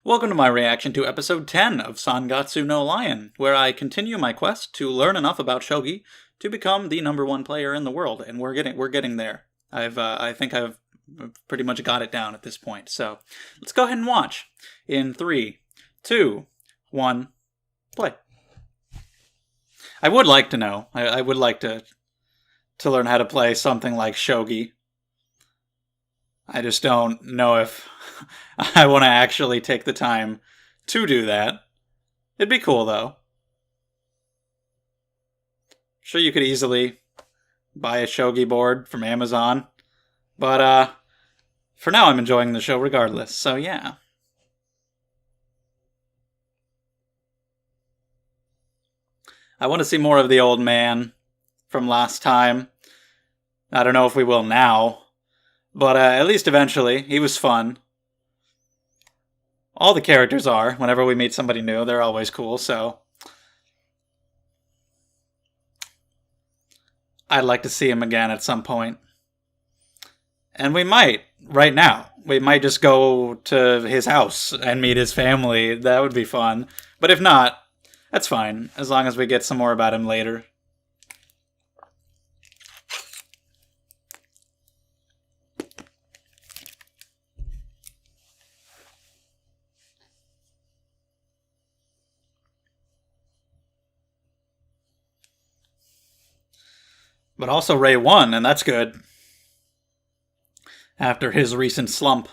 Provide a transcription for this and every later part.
Welcome to my reaction to episode 10 of Sangatsu no Lion, where I continue my quest to learn enough about shogi to become the #1 player in the world, and we're getting there. I think I've pretty much got it down at this point. So let's go ahead and watch. In 3, 2, 1, play. I would like to know. I would like to learn how to play something like shogi. I just don't know if I want to actually take the time to do that. It'd be cool, though. Sure, you could easily buy a shogi board from Amazon. But, for now, I'm enjoying the show regardless, so yeah. I want to see more of the old man from last time. I don't know if we will now. But at least eventually, he was fun. All the characters are. Whenever we meet somebody new, they're always cool, so I'd like to see him again at some point. And we might, right now. We might just go to his house and meet his family. That would be fun. But if not, that's fine, as long as we get some more about him later. But also Ray won, and that's good. After his recent slump.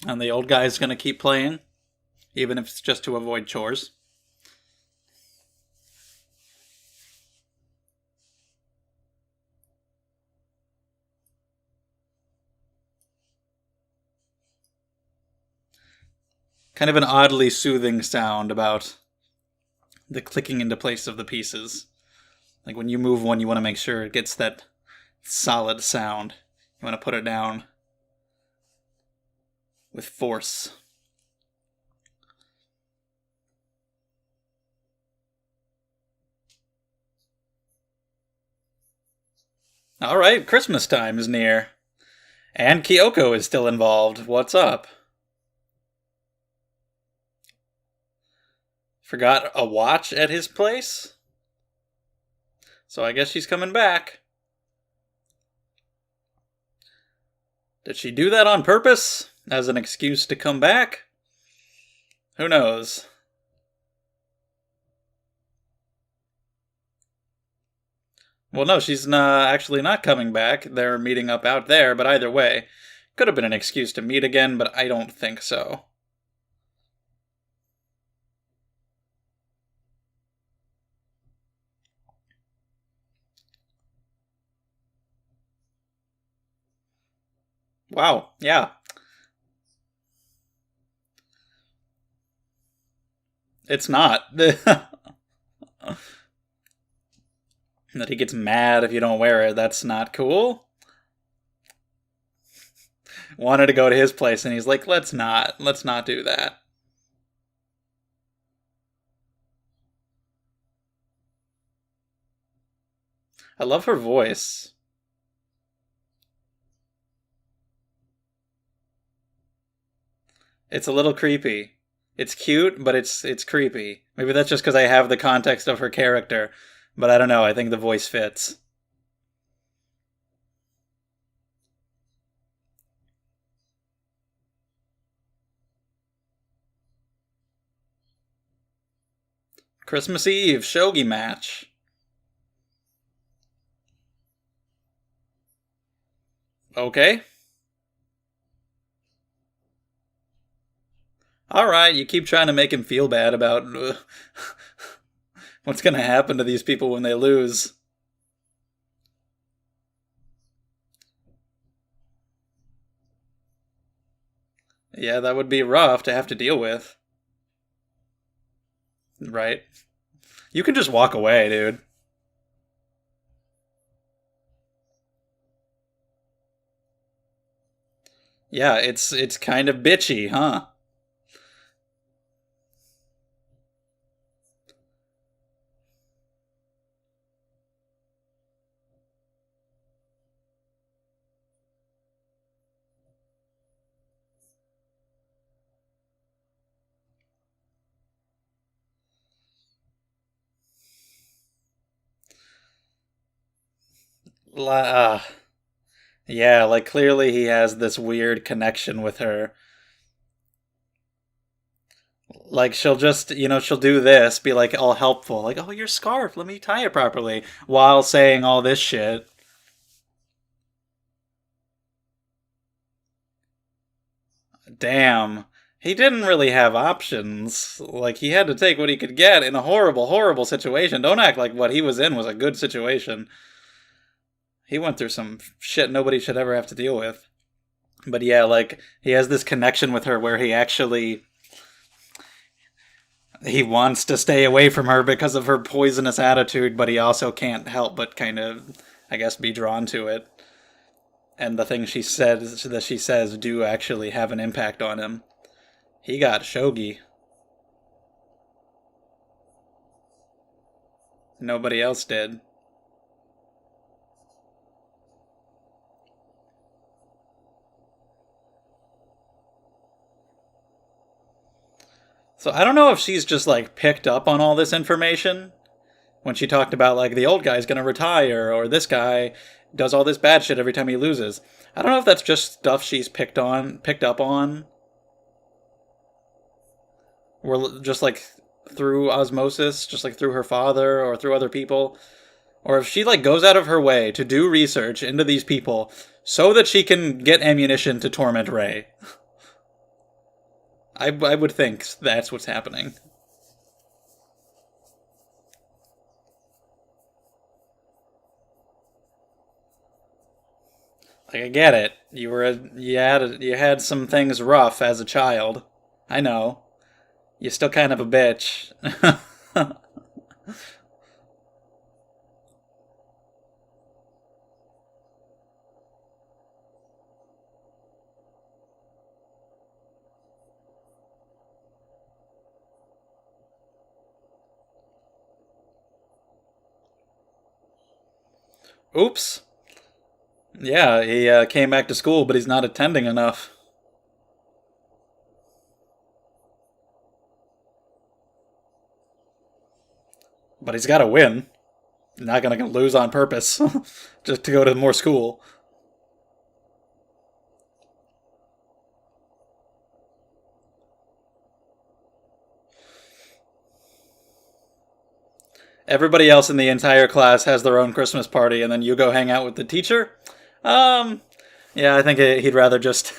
And the old guy's gonna keep playing, even if it's just to avoid chores. Kind of an oddly soothing sound about the clicking into place of the pieces. Like when you move one, you want to make sure it gets that solid sound. You want to put it down with force. Alright, Christmas time is near. And Kyoko is still involved. What's up? Forgot a watch at his place? So I guess she's coming back. Did she do that on purpose? As an excuse to come back? Who knows? Well, no, she's actually not coming back. They're meeting up out there, but either way, could have been an excuse to meet again, but I don't think so. Wow, yeah. It's not. That he gets mad if you don't wear it, that's not cool. Wanted to go to his place, and he's like, let's not do that. I love her voice. It's a little creepy. It's cute, but it's creepy. Maybe that's just because I have the context of her character, but I don't know, I think the voice fits. Christmas Eve, shogi match. Okay. Alright, you keep trying to make him feel bad about what's gonna happen to these people when they lose. Yeah, that would be rough to have to deal with. Right? You can just walk away, dude. Yeah, it's kind of bitchy, huh? Uh, yeah, like clearly he has this weird connection with her. Like she'll just, she'll do this, be like all helpful, like, "Oh, your scarf, let me tie it properly," while saying all this shit. Damn. He didn't really have options. Like, he had to take what he could get in a horrible, horrible situation. Don't act like what he was in was a good situation. He went through some shit nobody should ever have to deal with. But yeah, like, he has this connection with her where he wants to stay away from her because of her poisonous attitude, but he also can't help but kind of, I guess, be drawn to it. And the things she says do actually have an impact on him. He got shogi. Nobody else did. So I don't know if she's just like picked up on all this information when she talked about like the old guy's gonna retire or this guy does all this bad shit every time he loses. I don't know if that's just stuff she's picked up on, or just like through osmosis, just like through her father or through other people, or if she like goes out of her way to do research into these people so that she can get ammunition to torment Ray. I would think that's what's happening. Like I get it. You had some things rough as a child. I know. You're still kind of a bitch. Oops. Yeah, he came back to school, but he's not attending enough. But he's got to win. Not gonna lose on purpose just to go to more school. Everybody else in the entire class has their own Christmas party, and then you go hang out with the teacher. Um, yeah, I think he'd rather just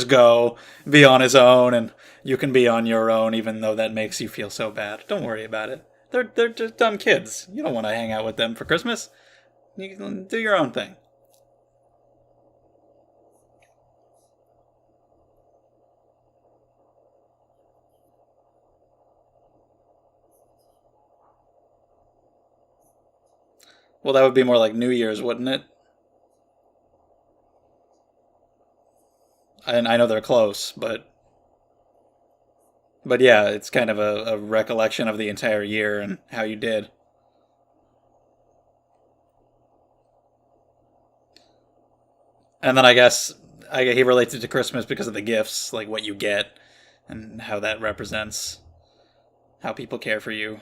go be on his own, and you can be on your own, even though that makes you feel so bad. Don't worry about it. They're just dumb kids. You don't want to hang out with them for Christmas. You can do your own thing. Well, that would be more like New Year's, wouldn't it? And I know they're close, but yeah, it's kind of a recollection of the entire year and how you did. And then I guess he relates it to Christmas because of the gifts, like what you get and how that represents how people care for you.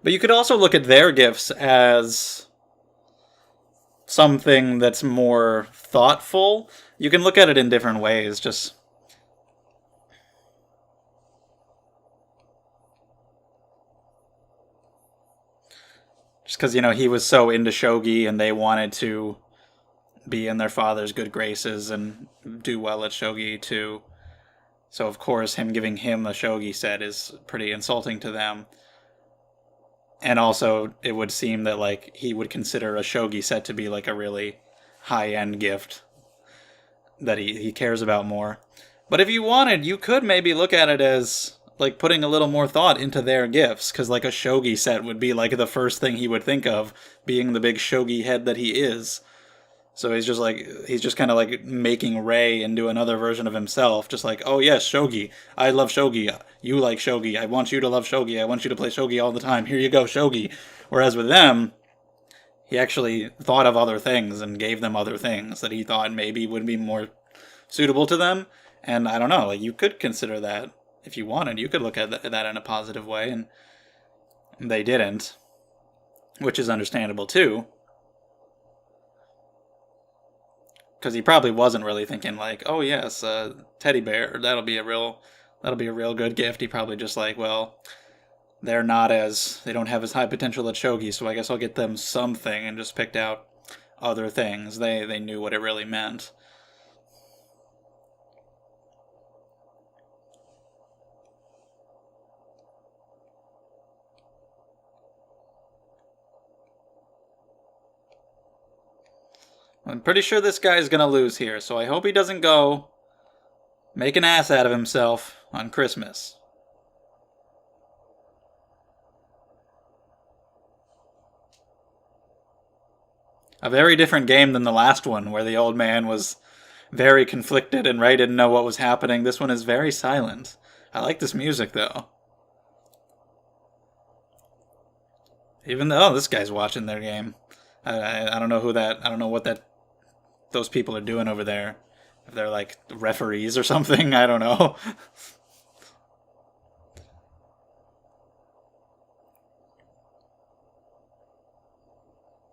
But you could also look at their gifts as something that's more thoughtful. You can look at it in different ways. Just because he was so into shogi and they wanted to be in their father's good graces and do well at shogi too. So of course, him giving him the shogi set is pretty insulting to them. And also, it would seem that like he would consider a shogi set to be like a really high end gift that he cares about more. But if you wanted, you could maybe look at it as like putting a little more thought into their gifts, because like a shogi set would be like the first thing he would think of, being the big shogi head that he is. So he's just kind of like making Ray into another version of himself. Just like, oh yes, shogi. I love shogi. You like shogi. I want you to love shogi. I want you to play shogi all the time. Here you go, shogi. Whereas with them, he actually thought of other things and gave them other things that he thought maybe would be more suitable to them. And I don't know, like you could consider that if you wanted. You could look at that in a positive way, and they didn't, which is understandable too. Because he probably wasn't really thinking like, oh yes, teddy bear, that'll be a real good gift. He probably just like, well, they don't have as high potential at shogi, so I guess I'll get them something, and just picked out other things. They knew what it really meant. I'm pretty sure this guy's gonna lose here, so I hope he doesn't go make an ass out of himself on Christmas. A very different game than the last one, where the old man was very conflicted and Ray didn't know what was happening. This one is very silent. I like this music, though. Even though, oh, this guy's watching their game. I don't know who that, I don't know what those people are doing over there. If they're like referees or something, I don't know.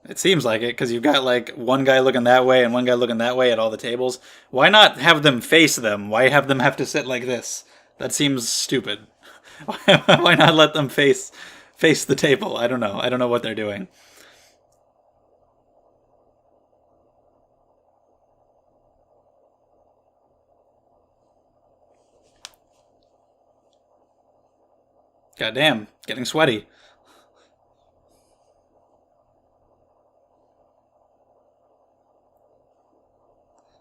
It seems like it, because you've got like one guy looking that way and one guy looking that way at all the tables. Why not have them face them? Why have them have to sit like this? That seems stupid. Why not let them face the table? I don't know. I don't know what they're doing. Goddamn, getting sweaty.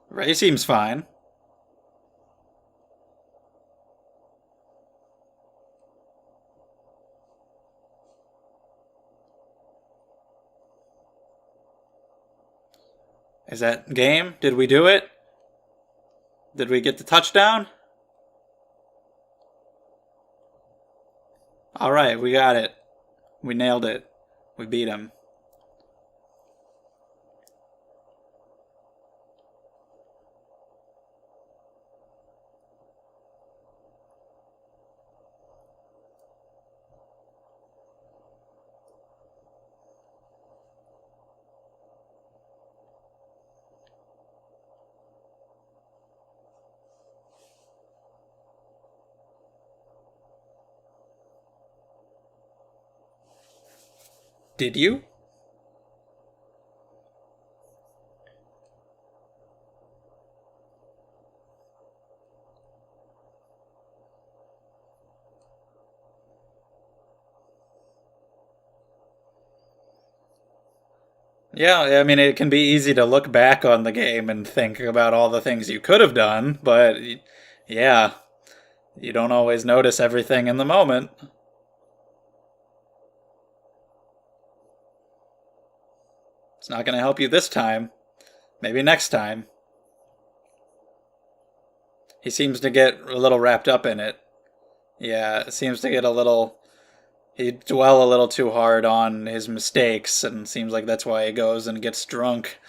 Ray seems fine. Is that game? Did we do it? Did we get the touchdown? Alright, we got it. We nailed it. We beat him. Did you? Yeah, I mean, it can be easy to look back on the game and think about all the things you could have done, but yeah, you don't always notice everything in the moment. It's not going to help you this time. Maybe next time. He seems to get a little wrapped up in it. Yeah, it seems to get a little. He dwell a little too hard on his mistakes, and seems like that's why he goes and gets drunk.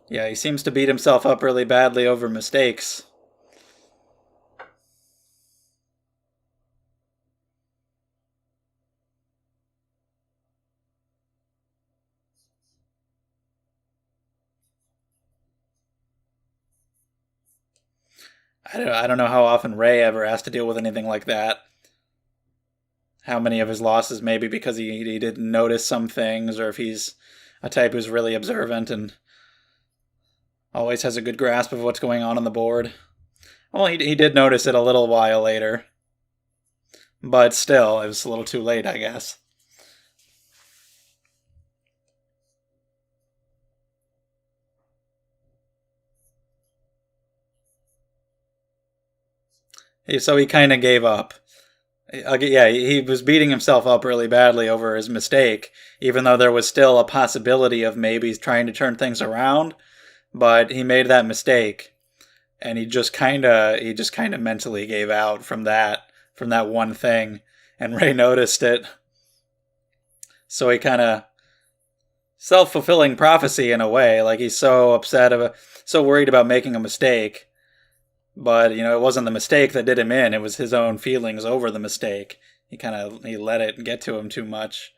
Yeah, he seems to beat himself up really badly over mistakes. I don't know how often Ray ever has to deal with anything like that. How many of his losses maybe because he didn't notice some things, or if he's a type who's really observant and always has a good grasp of what's going on the board. Well, he did notice it a little while later. But still, it was a little too late, I guess. So he kind of gave up. Yeah, he was beating himself up really badly over his mistake, even though there was still a possibility of maybe trying to turn things around. But he made that mistake, and he just kind of mentally gave out from that one thing. And Ray noticed it, so he kind of self-fulfilling prophecy in a way. Like he's so upset about, so worried about making a mistake, but it wasn't the mistake that did him in. It was his own feelings over the mistake. He let it get to him too much.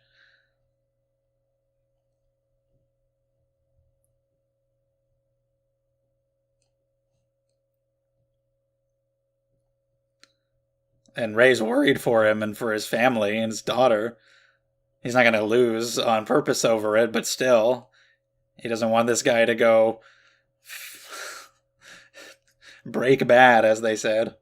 And Ray's worried for him and for his family and his daughter. He's not going to lose on purpose over it, but still, he doesn't want this guy to go break bad, as they said.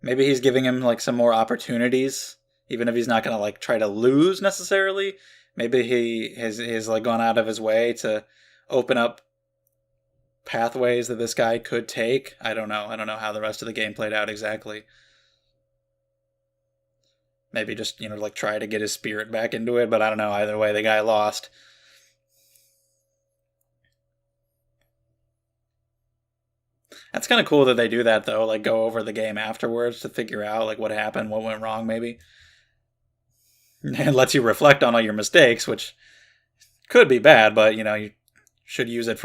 Maybe he's giving him like some more opportunities, even if he's not gonna like try to lose necessarily. Maybe he has like gone out of his way to open up pathways that this guy could take. I don't know. I don't know how the rest of the game played out exactly. Maybe just like try to get his spirit back into it, but I don't know. Either way, the guy lost. That's kind of cool that they do that though. Like go over the game afterwards to figure out like what happened, what went wrong, maybe. It lets you reflect on all your mistakes, which could be bad, but you should use it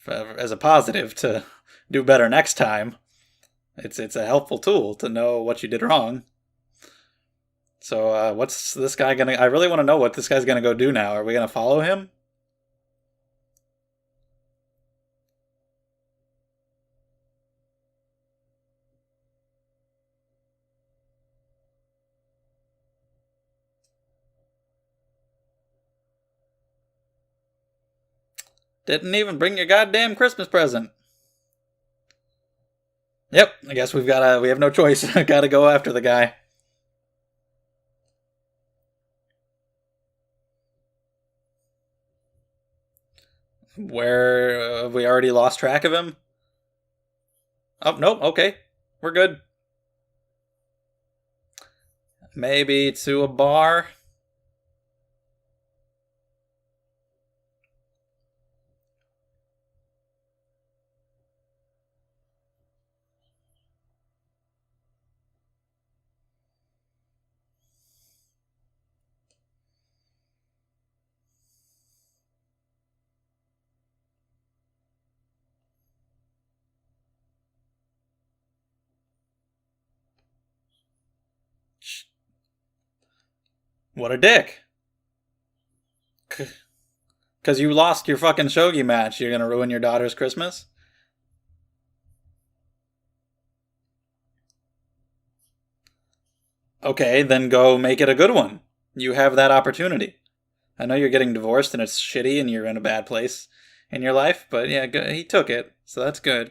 as a positive to do better next time. It's a helpful tool to know what you did wrong. So what's this guy gonna? I really want to know what this guy's gonna go do now. Are we gonna follow him? Didn't even bring your goddamn Christmas present. Yep, I guess we have no choice. Gotta go after the guy. Where we already lost track of him? Oh, nope, okay. We're good. Maybe to a bar? What a dick. Because you lost your fucking shogi match, you're gonna ruin your daughter's Christmas? Okay, then go make it a good one. You have that opportunity. I know you're getting divorced and it's shitty and you're in a bad place in your life, but yeah, he took it, so that's good.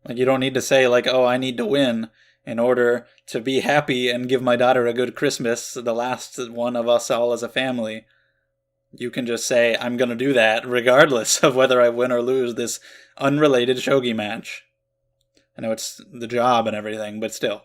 Like, you don't need to say, like, oh, I need to win in order to be happy and give my daughter a good Christmas, the last one of us all as a family. You can just say, I'm going to do that regardless of whether I win or lose this unrelated shogi match. I know it's the job and everything, but still.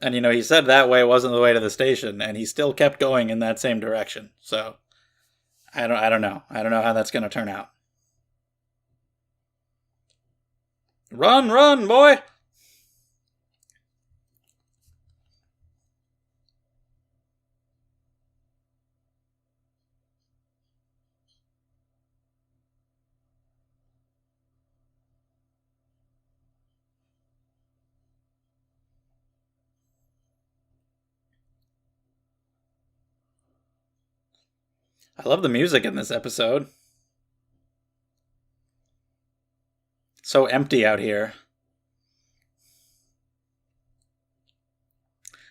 And he said that way wasn't the way to the station, and he still kept going in that same direction. So I don't know. I don't know how that's gonna turn out. Run, run, boy! I love the music in this episode. So empty out here.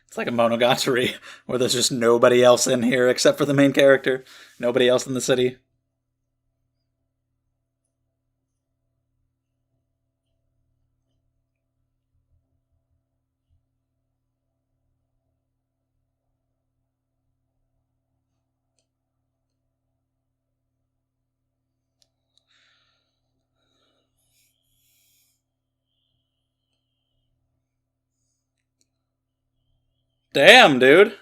It's like a Monogatari, where there's just nobody else in here except for the main character. Nobody else in the city. Damn, dude.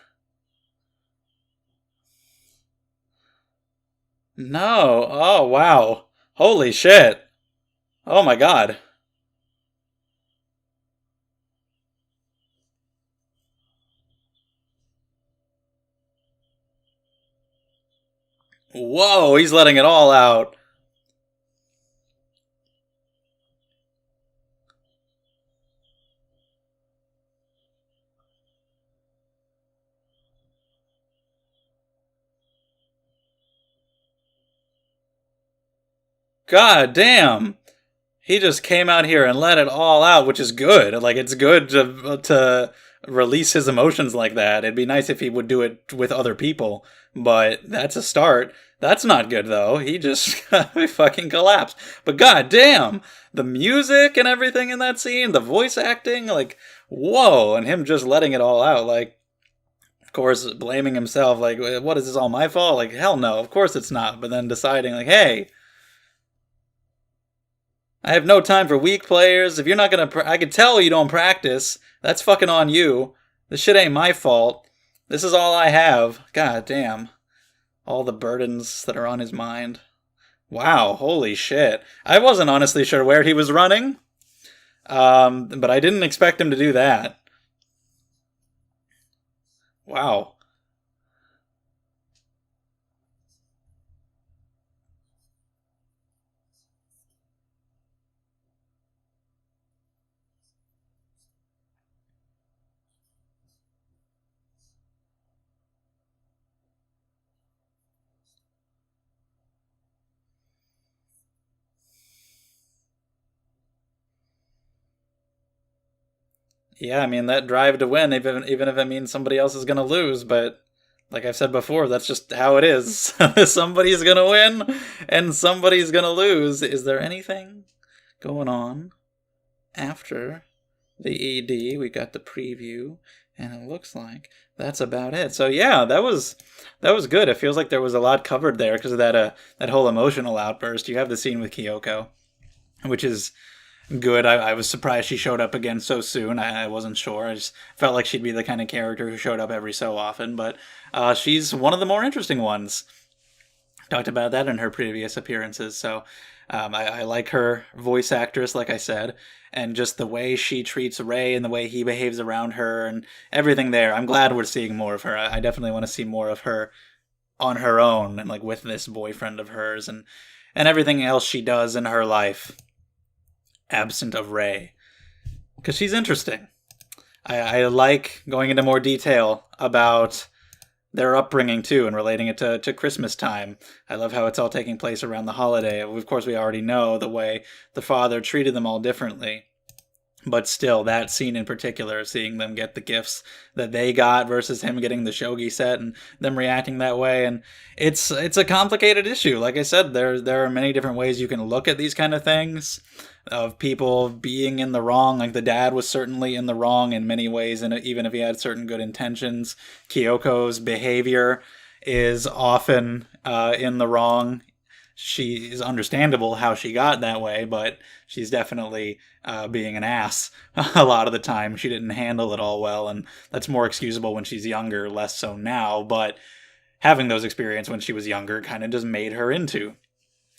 No. Oh, wow. Holy shit. Oh my god. Whoa, he's letting it all out. God damn. He just came out here and let it all out, which is good. Like, it's good to release his emotions like that. It'd be nice if he would do it with other people, but that's a start. That's not good though. He just fucking collapsed. But god damn, the music and everything in that scene, the voice acting, like, whoa, and him just letting it all out, like, of course, blaming himself, like, what is this all my fault? Like, hell no, of course it's not. But then deciding, like, hey, I have no time for weak players. If you're not gonna, I can tell you don't practice. That's fucking on you. This shit ain't my fault. This is all I have. God damn. All the burdens that are on his mind. Wow, holy shit. I wasn't honestly sure where he was running. But I didn't expect him to do that. Wow. Yeah, I mean, that drive to win, even if it means somebody else is going to lose, but like I've said before, that's just how it is. Somebody's going to win and somebody's going to lose. Is there anything going on after the ED? We got the preview, and it looks like that's about it. So yeah, that was good. It feels like there was a lot covered there because of that whole emotional outburst. You have the scene with Kyoko, which is good. I was surprised she showed up again so soon. I wasn't sure. I just felt like she'd be the kind of character who showed up every so often, but she's one of the more interesting ones. Talked about that in her previous appearances, so I like her voice actress, like I said, and just the way she treats Ray and the way he behaves around her and everything there. I'm glad we're seeing more of her. I definitely want to see more of her on her own and like with this boyfriend of hers and everything else she does in her life absent of Ray, because she's interesting. I like going into more detail about their upbringing too and relating it to Christmas time. I love how it's all taking place around the holiday. Of course, we already know the way the father treated them all differently. But still, that scene in particular, seeing them get the gifts that they got versus him getting the shogi set and them reacting that way, and it's a complicated issue. Like I said, there are many different ways you can look at these kind of things, of people being in the wrong. Like the dad was certainly in the wrong in many ways, and even if he had certain good intentions, Kyoko's behavior is often in the wrong. She is understandable how she got that way, but she's definitely being an ass a lot of the time. She didn't handle it all well, and that's more excusable when she's younger, less so now. But having those experiences when she was younger kind of just made her into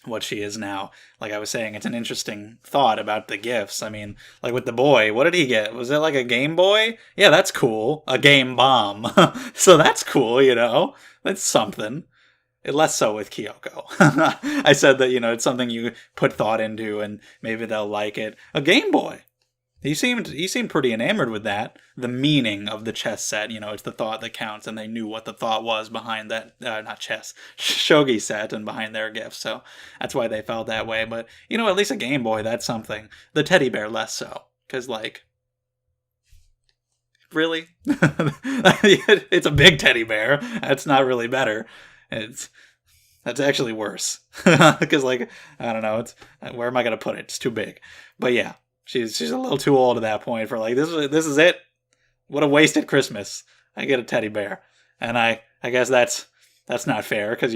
what she is now. Like I was saying, it's an interesting thought about the gifts. I mean, like with the boy, what did he get? Was it like a Game Boy? Yeah, that's cool. A game bomb. So that's cool, you know? That's something. Less so with Kyoko. I said that, it's something you put thought into and maybe they'll like it. A Game Boy. He seemed pretty enamored with that. The meaning of the chess set, it's the thought that counts, and they knew what the thought was behind that, not chess, shogi set and behind their gifts, so that's why they felt that way. But, at least a Game Boy, that's something. The teddy bear, less so. Because, really? It's a big teddy bear. That's not really better. That's actually worse. Because, I don't know, where am I going to put it? It's too big. But yeah. She's a little too old at that point for this is it. What a wasted Christmas. I get a teddy bear. And I guess that's not fair because,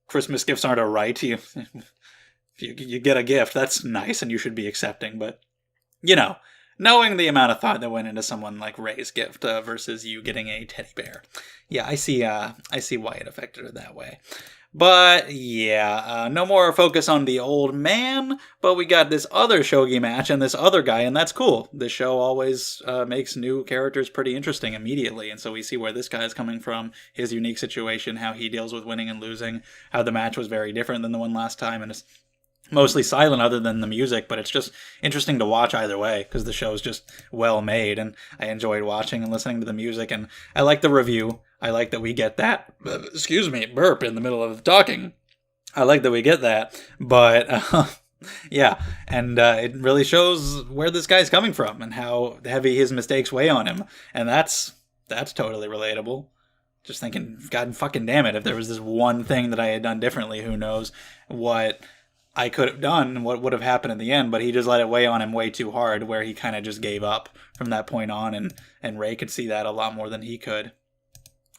Christmas gifts aren't a right. You get a gift, that's nice and you should be accepting. But, knowing the amount of thought that went into someone like Ray's gift versus you getting a teddy bear. Yeah, I see why it affected her that way. But, yeah, no more focus on the old man, but we got this other shogi match and this other guy, and that's cool. This show always makes new characters pretty interesting immediately, and so we see where this guy is coming from, his unique situation, how he deals with winning and losing, how the match was very different than the one last time, and it's mostly silent other than the music, but it's just interesting to watch either way, because the show's just well made, and I enjoyed watching and listening to the music, and I like the review. I like that we get that. Excuse me, burp in the middle of talking. I like that we get that, but yeah, and it really shows where this guy's coming from and how heavy his mistakes weigh on him, and that's totally relatable. Just thinking, God fucking damn it, if there was this one thing that I had done differently, who knows what I could have done, what would have happened in the end, but he just let it weigh on him way too hard, where he kind of just gave up from that point on, and Ray could see that a lot more than he could.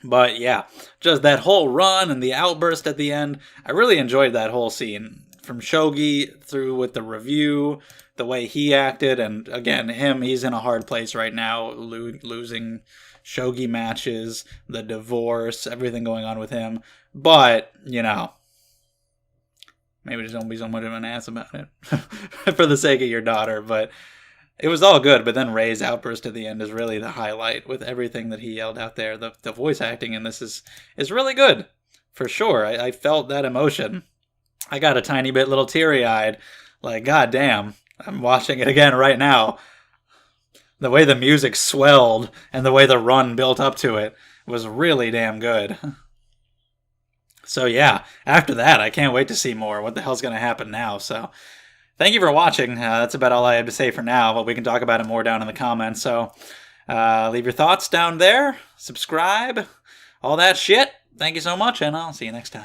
But yeah, just that whole run and the outburst at the end, I really enjoyed that whole scene. From Shogi through with the review, the way he acted, and again, he's in a hard place right now, losing Shogi matches, the divorce, everything going on with him. But, maybe just don't be so much of an ass about it for the sake of your daughter, but it was all good. But then Ray's outburst at the end is really the highlight with everything that he yelled out there. The voice acting in this is really good, for sure. I felt that emotion. I got a tiny bit little teary-eyed, God damn, I'm watching it again right now. The way the music swelled and the way the run built up to it was really damn good. So yeah, after that, I can't wait to see more. What the hell's going to happen now? So thank you for watching. That's about all I have to say for now, but we can talk about it more down in the comments. So leave your thoughts down there. Subscribe. All that shit. Thank you so much, and I'll see you next time.